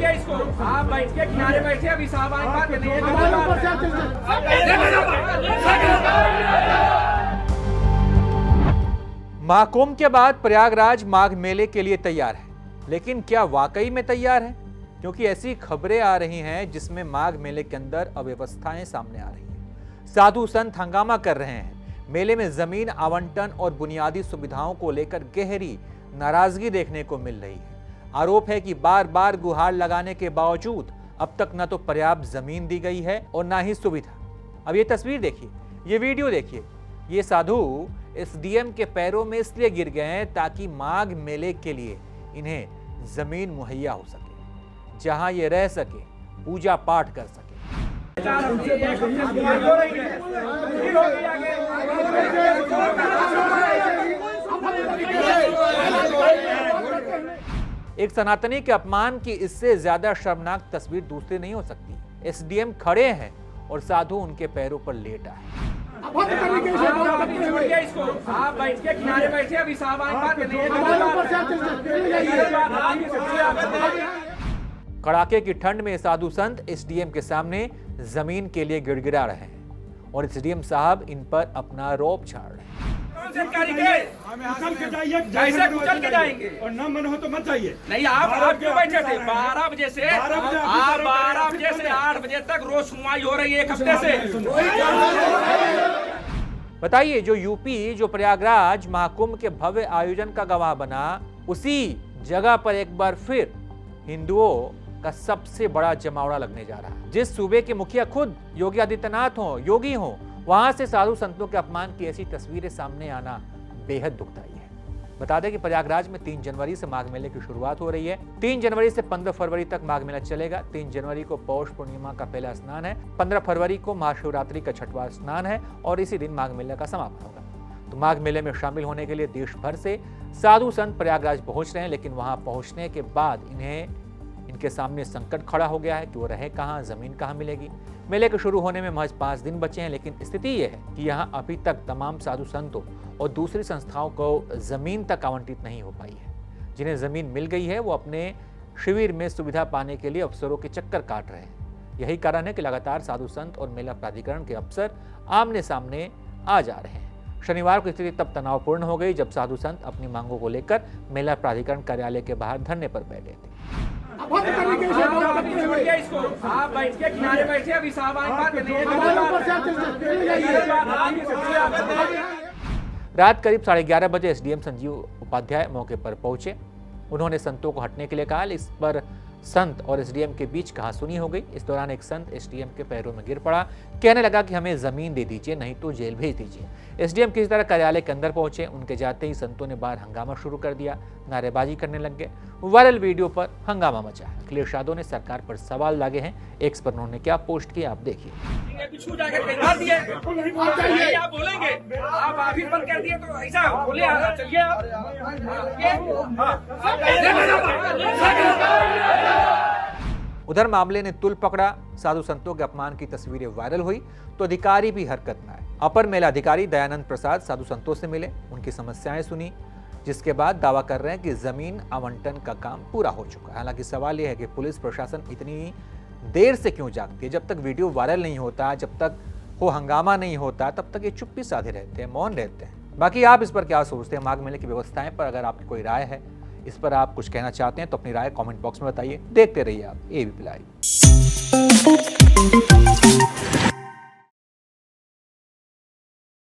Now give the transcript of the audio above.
छोड़िए इसको, आप बैठ के किनारे बैठे, अभी साहब आए बात नहीं है। महाकुंभ के बाद प्रयागराज माघ मेले के लिए तैयार है, लेकिन क्या वाकई में तैयार है? क्योंकि ऐसी खबरें आ रही हैं जिसमें माघ मेले के अंदर अव्यवस्थाएं सामने आ रही हैं। साधु संत हंगामा कर रहे हैं। मेले में जमीन आवंटन और बुनियादी सुविधाओं को लेकर गहरी नाराजगी देखने को मिल रही है। आरोप है कि बार बार गुहार लगाने के बावजूद अब तक न तो पर्याप्त जमीन दी गई है और न ही सुविधा। अब ये तस्वीर देखिए, ये वीडियो देखिए। ये साधु एसडीएम के पैरों में इसलिए गिर गए हैं ताकि माघ मेले के लिए इन्हें जमीन मुहैया हो सके, जहां ये रह सके, पूजा पाठ कर सके। एक सनातनी के अपमान की इससे ज्यादा शर्मनाक तस्वीर दूसरी नहीं हो सकती। एसडीएम खड़े हैं और साधु उनके पैरों पर लेटा है। छोड़िए इसको, आप बैठ के किनारे बैठे, अभी साहब आए बात नहीं है। कड़ाके की ठंड में साधु संत एसडीएम के सामने जमीन के लिए गिड़गिड़ा रहे हैं और एसडीएम साहब इन पर अपना रौब झाड़ रहे हैं। कैसे कुचल के जाएंगे और न मन हो तो मत जाइए। नहीं, आप क्यों बैठे थे? 12 बजे से आप 12 बजे से 8 बजे तक रोज सुनवाई हो रही है, 1 हफ्ते से। बताइए, जो यूपी, जो प्रयागराज महाकुंभ के भव्य आयोजन का गवाह बना, उसी जगह पर एक बार फिर हिंदुओं का सबसे बड़ा जमावड़ा लगने जा रहा है। जिस सूबे के मुखिया खुद योगी आदित्यनाथ हो, योगी हो, वहां से साधु संतों के अपमान की ऐसी तस्वीरें सामने आना बेहद दुखदायी है। बता दें कि प्रयागराज में 3 जनवरी से माघ मेले की शुरुआत हो रही है। 3 जनवरी से 15 फरवरी तक माघ मेला चलेगा। 3 जनवरी को पौष पूर्णिमा का पहला स्नान है, 15 फरवरी को महाशिवरात्रि का छठवां स्नान है और इसी दिन माघ मेले का समापन होगा। तो माघ मेले में शामिल होने के लिए देश भर से साधु संत प्रयागराज पहुंच रहे हैं, लेकिन वहां पहुंचने के बाद इनके सामने संकट खड़ा हो गया है कि वो रहे कहां, जमीन कहां मिलेगी। मेले के शुरू होने में महज 5 दिन बचे हैं, लेकिन स्थिति यह है कि यहां अभी तक तमाम साधु संतों और दूसरी संस्थाओं को जमीन तक आवंटित नहीं हो पाई है। जिन्हें जमीन मिल गई है वो अपने शिविर में सुविधा पाने के लिए अफसरों के चक्कर काट रहे हैं। यही कारण है कि लगातार साधु संत और मेला प्राधिकरण के अफसर आमने सामने आ जा रहे हैं। शनिवार को स्थिति तब तनावपूर्ण हो गई जब साधु संत अपनी मांगों को लेकर मेला प्राधिकरण कार्यालय के बाहर धरने पर बैठे थे। छोड़िए इसको, आप बैठ के किनारे बैठे, अभी साहब आए बात नहीं है। रात करीब 11:30 बजे एसडीएम संजीव उपाध्याय मौके पर पहुंचे। उन्होंने संतों को हटने के लिए कहा। इस पर संत और एसडीएम के बीच कहासुनी हो गई। इस दौरान एक संत एसडीएम के पैरों में गिर पड़ा, कहने लगा कि हमें जमीन दे दीजिए, नहीं तो जेल भेज दीजिए। एसडीएम किसी तरह कार्यालय के अंदर पहुंचे। उनके जाते ही संतों ने बाहर हंगामा शुरू कर दिया, नारेबाजी करने लग गए। वायरल वीडियो पर हंगामा मचा है। अखिलेश यादव ने सरकार पर सवाल लागे हैं। एक्स पर उन्होंने क्या पोस्ट किया, आप देखिए। आप बोलेंगे, आप ऑफिस बंद कर दिए तो ऐसा बोले, चलिए उधर मामले ने तुल पकड़ा। साधु संतों के अपमान की तस्वीरें वायरल हुई तो अधिकारी भी हरकत में आए। अपर मेला अधिकारी दयानंद प्रसाद साधु संतों से मिले, उनकी समस्याएं सुनी, जिसके बाद दावा कर रहे हैं कि जमीन आवंटन का काम पूरा हो चुका है। हालांकि सवाल यह है कि पुलिस प्रशासन इतनी देर से क्यों जागती है? जब तक वीडियो वायरल नहीं होता, जब तक वो हंगामा नहीं होता, तब तक ये चुप्पी साधे रहते हैं, मौन रहते हैं। बाकी आप इस पर क्या सोचते हैं? माघ मेले की व्यवस्थाएं पर अगर आपकी कोई राय है, इस पर आप कुछ कहना चाहते हैं तो अपनी राय कमेंट बॉक्स में बताइए। देखते रहिए आप एबीपी लाइव।